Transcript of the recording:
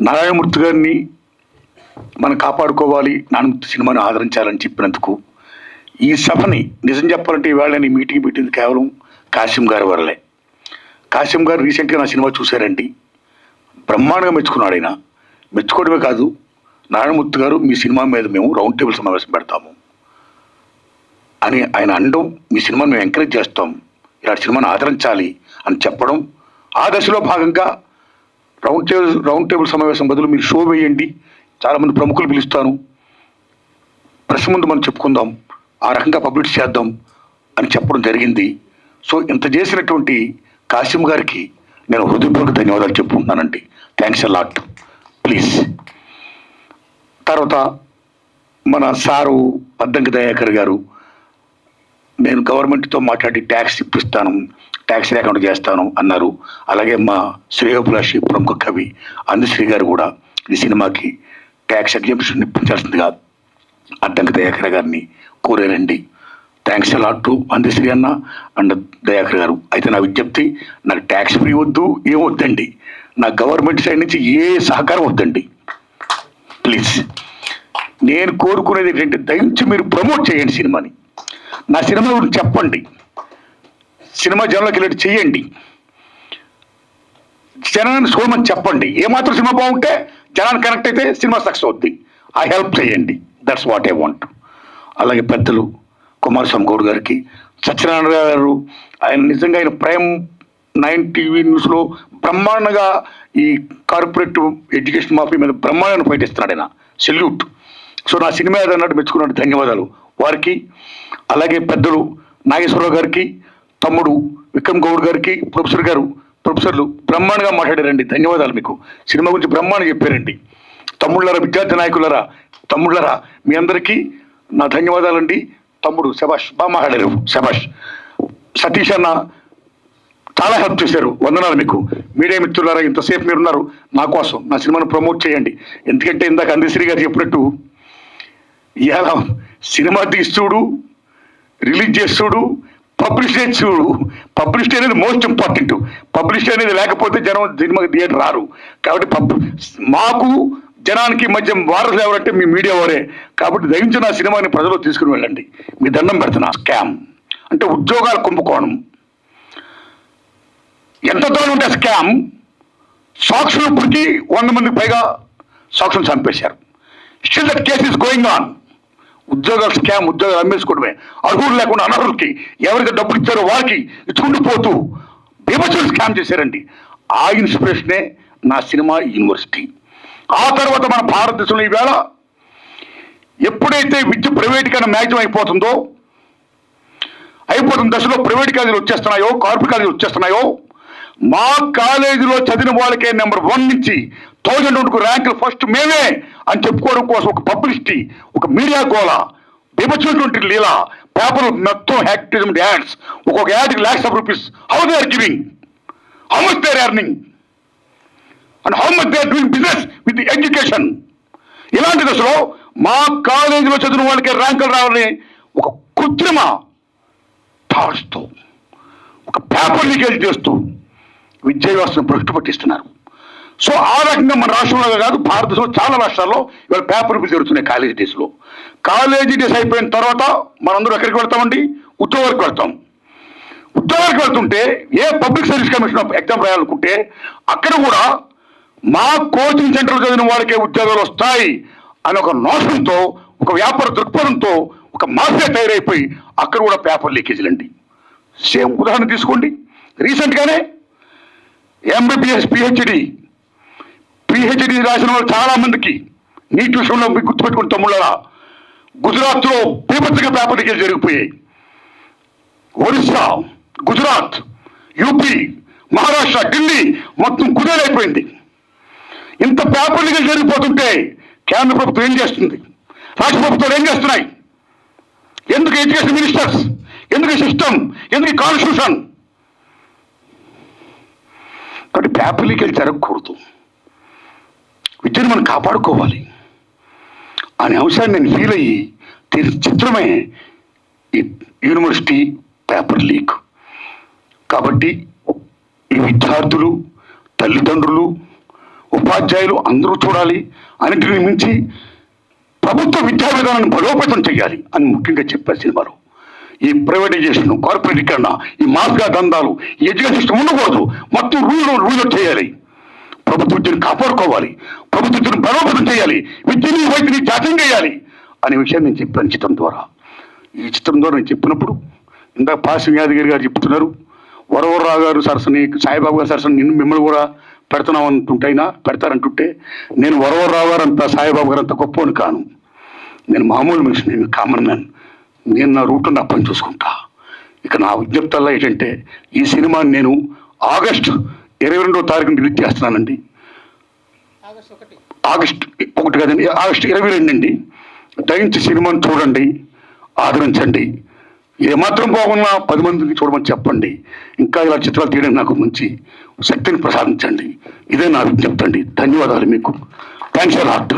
నారాయణమూర్తి గారిని మనం కాపాడుకోవాలి, నారాయణమూర్తి సినిమాని ఆదరించాలని చెప్పినందుకు ఈ సభని నిజం చెప్పాలంటే ఈవేళ నేను మీటింగ్ పెట్టింది కేవలం కాసిం గారి వరలే. కాసిం గారు రీసెంట్గా నా సినిమా చూశారండి, బ్రహ్మాండంగా మెచ్చుకున్నాడు. ఆయన మెచ్చుకోవడమే కాదు, నారాయణమూర్తి గారు మీ సినిమా మీద మేము రౌండ్ టేబుల్ సమావేశం పెడతాము అని ఆయన అనడం, మీ సినిమాను మేము ఎంకరేజ్ చేస్తాం, ఇలాంటి సినిమాను ఆదరించాలి అని చెప్పడం, ఆ దశలో భాగంగా రౌండ్ టేబుల్ సమావేశం బదులు మీరు షో వేయండి, చాలామంది ప్రముఖులు పిలుస్తాను, ప్రెస్ ముందు మనం చెప్పుకుందాం, ఆ రకంగా పబ్లిష్ చేద్దాం అని చెప్పడం జరిగింది. సో ఇంత చేసినటువంటి కాసిం గారికి నేను హృదయపూర్వక ధన్యవాదాలు చెప్పుకుంటున్నానండి. Thanks a lot. ప్లీజ్. తర్వాత మన సారు అద్దంకి దయాకర్ గారు, నేను గవర్నమెంట్తో మాట్లాడి ట్యాక్స్ ఇప్పిస్తాను, ట్యాక్స్ అకౌంట్ చేస్తాను అన్నారు. అలాగే మా శ్రేయోభిలాషి ప్రముఖ కవి అందశ్రీ గారు కూడా ఈ సినిమాకి ట్యాక్స్ ఎగ్జామ్షన్ ఇప్పించాల్సిందిగా అద్దంకి దయాకర్ గారిని కోరారండి. థ్యాంక్స్ అలాట్ టు అందశ్రీ అన్న అండ్ దయాకర్ గారు. అయితే నా విజ్ఞప్తి, నాకు ట్యాక్స్ ఫ్రీ వద్దు, ఏం వద్దండి, నా గవర్నమెంట్ సైడ్ నుంచి ఏ సహకారం వద్దండి ప్లీజ్. నేను కోరుకునేది ఏంటంటే దయచేసి మీరు ప్రమోట్ చేయండి సినిమాని, నా సినిమా గురించి చెప్పండి, సినిమా జనంలోకి వెళ్ళి చేయండి, జనాన్ని చూడమని చెప్పండి. ఏమాత్రం సినిమా బాగుంటే జనాన్ని కనెక్ట్ అయితే సినిమా సక్సెస్ అవుద్ది. ఆ హెల్ప్ చేయండి, దట్స్ వాట్ ఐ వాంట్. అలాగే పెద్దలు కుమారస్వామి గౌడ్ గారికి, సత్యనారాయణ గారు, ఆయన నిజంగా ఆయన ప్రైమ్ 9 టీవీ న్యూస్లో బ్రహ్మాండంగా ఈ కార్పొరేట్ ఎడ్యుకేషన్ మాఫీ మీద బ్రహ్మాండంగా ఫైట్ ఇస్తున్నాడు ఆయన, సెల్యూట్. సో నా సినిమా ఏదన్నట్టు మెచ్చుకున్నాడు, ధన్యవాదాలు వారికి. అలాగే పెద్దలు నాగేశ్వరరావు గారికి, తమ్ముడు విక్రమ్ గౌడ్ గారికి, ప్రొఫెసర్లు బ్రహ్మాండంగా మాట్లాడారండి, ధన్యవాదాలు మీకు. సినిమా గురించి బ్రహ్మాండంగా చెప్పారండి. తమ్ముళ్ళరా, విద్యార్థి నాయకులరా, తమ్ముళ్ళరా, మీ అందరికీ నా ధన్యవాదాలండి. తమ్ముడు శభాష్, బాగా మాట్లాడారు, శభాష్. సతీష్ అన్న చాలా హెల్ప్ చేశారు, వందనాలు మీకు. మీడియా మిత్రులారా, ఇంతసేపు మీరున్నారు నా కోసం, నా సినిమాను ప్రమోట్ చేయండి. ఎందుకంటే ఇందాక అందశ్రీ గారు చెప్పినట్టు ఇలా సినిమా తీస్తుడు, రిలీజ్ చేస్తుడు, పబ్లిష్ చేస్తుడు. పబ్లిష్ అనేది మోస్ట్ ఇంపార్టెంట్. పబ్లిష్ అనేది లేకపోతే జనం సినిమాకి థియేటర్ రారు. కాబట్టి మాకు జనానికి మధ్య వారసులు ఎవరంటే మీ మీడియా వారే. కాబట్టి దయించి నా సినిమాని ప్రజలు తీసుకుని వెళ్ళండి, మీ దండం పెడుతున్నా. స్కామ్ అంటే ఉద్యోగాల కుంభకోణం, ఎంత దూరం ఉంటే స్కామ్. సాక్షులు ఇప్పటికీ 100 మందికి పైగా సాక్షులు చంపేశారు. Still that case is going on. ఉద్యోగాలు స్కామ్, ఉద్యోగాలు అమ్మేసుకోవడమే. అర్హులు లేకుండా అనర్హులకి, ఎవరికి డబ్బులు ఇచ్చారో వారికి ఇచ్చుకుంటూ పోతూ బీభత్సలు స్కామ్ చేశారండి. ఆ ఇన్స్పిరేషనే నా సినిమా యూనివర్సిటీ. ఆ తర్వాత మన భారతదేశంలో ఈవేళ ఎప్పుడైతే విద్య ప్రైవేటీకరణ మ్యాక్సిమం అయిపోతున్న దశలో ప్రైవేట్ కాలేజీలు వచ్చేస్తున్నాయో, కార్పొరేట్ కాలేజీలు వచ్చేస్తున్నాయో, మా కాలేజీలో చదివిన వాళ్ళకే నెంబర్ 1 నుంచి 1000 వరకు ర్యాంకులు ఫస్ట్ మేమే అని చెప్పుకోవడం కోసం ఒక పబ్లిసిటీ, ఒక మీడియా గోళ, విభజించినటువంటి లీలా, పేపర్ మొత్తం యాడ్స్, ఒక్కొక్క యాడ్కి lakhs of rupees. How they are giving, how much they are earning and how much they are doing business with the education. ఇలాంటి దశలో మా కాలేజీలో చదివిన వాళ్ళకే ర్యాంకులు రావాలని ఒక కృత్రిమ థాట్స్తో, ఒక పేపర్ లీకేజ్ చేస్తూ విద్యా వ్యవస్థను భ్రష్టు పట్టిస్తున్నారు. సో ఆ రకంగా మన రాష్ట్రంలో కాదు, భారతదేశంలో చాలా రాష్ట్రాల్లో ఇవాళ పేపర్ బిల్ జరుగుతున్నాయి కాలేజీ డేస్లో. కాలేజీ డేస్ అయిపోయిన తర్వాత మనందరూ ఎక్కడికి వెళ్తామండి? ఉద్యోగాలకు వెళ్తాం. ఉద్యోగాలకు వెళ్తుంటే ఏ పబ్లిక్ సర్వీస్ కమిషన్ ఎగ్జామ్ రాయాలనుకుంటే అక్కడ కూడా మా కోచింగ్ సెంటర్లు చదివిన వాళ్ళకే ఉద్యోగాలు వస్తాయి అని ఒక నోషన్తో, ఒక వ్యాపార దృక్పథంతో ఒక మాఫియా తయారైపోయి అక్కడ కూడా పేపర్ లీకేజీలు అండి. సేమ్ ఉదాహరణ తీసుకోండి, రీసెంట్గానే ఎంబీబీఎస్ పిహెచ్డి రాసిన వాళ్ళు చాలా మందికి నీట్ విషయంలో మీకు గుర్తుపెట్టుకుని తమ్ముళ్ళరా, గుజరాత్లో బీభత్సంగా పేపర్ లీకేజ్ జరిగిపోయాయి. ఒరిస్సా, గుజరాత్, యూపీ, మహారాష్ట్ర, ఢిల్లీ మొత్తం కుదేలైపోయింది. ఇంత పేపర్ లీకేజ్ జరిగిపోతుంటే కేంద్ర ప్రభుత్వం ఏం చేస్తుంది, రాష్ట్ర ప్రభుత్వాలు ఏం చేస్తున్నాయి? ఎందుకు ఎడ్యుకేషన్ మినిస్టర్స్, ఎందుకు సిస్టమ్, ఎందుకు కాన్స్టిట్యూషన్? కాబట్టి పేపర్ లీకేజ్ జరగకూడదు, విద్యను మనం కాపాడుకోవాలి అనే అంశాన్ని నేను ఫీల్ అయ్యి చిత్రమే ఈ యూనివర్సిటీ పేపర్ లీక్. కాబట్టి ఈ విద్యార్థులు, తల్లిదండ్రులు, ఉపాధ్యాయులు అందరూ చూడాలి, అన్నింటిని మించి ప్రభుత్వ విద్యా విధానాన్ని బలోపేతం చేయాలి అని ముఖ్యంగా చెప్పారు సినిమాలో. ఈ ప్రైవేటైజేషన్, కార్పొరేటీకరణ, ఈ మాఫియా దందాలు, ఈ ఎడ్యుకేషన్ సిస్టమ్ ఉండకూడదు. మొత్తం రూల్ చేయాలి. ప్రభుత్వ విద్యను కాపాడుకోవాలి, ప్రభుత్వ విద్యను బలోపేతం చేయాలి, విద్యని వైద్యుని జాతం చేయాలి అనే విషయాన్ని నేను చెప్పాను చిత్రం ద్వారా. ఈ చిత్రం ద్వారా నేను చెప్పినప్పుడు ఇందాక పాసి యాదగిరి గారు చెప్తున్నారు, వరవరరావు గారు సరసని, సాయిబాబు గారు సరసని నిన్ను మిమ్మల్ని కూడా పెడతాం అంటుంటైనా పెడతారంటుంటే, నేను వరవరరావు గారు అంత, సాయిబాబు గారు అంత గొప్పని కాను. నేను మామూలు మనిషి, నేను కామన్ మ్యాన్. నేను నా రూట్లో నా పని చూసుకుంటా. ఇక నా విజ్ఞప్తల్లా ఏంటంటే, ఈ సినిమాని నేను ఆగస్టు 22వ తారీఖున రిలీజ్ చేస్తున్నానండి. ఆగస్టు 1 కదండి, ఆగస్టు 22 అండి. దయించి సినిమాని చూడండి, ఆదరించండి. ఏమాత్రం బాగున్నా 10 మందికి చూడమని చెప్పండి. ఇంకా ఇలా చిత్రాలు తీయడానికి నాకు మంచి శక్తిని ప్రసాదించండి. ఇదే నా విజ్ఞప్తి అండి. ధన్యవాదాలు మీకు. Thanks a lot.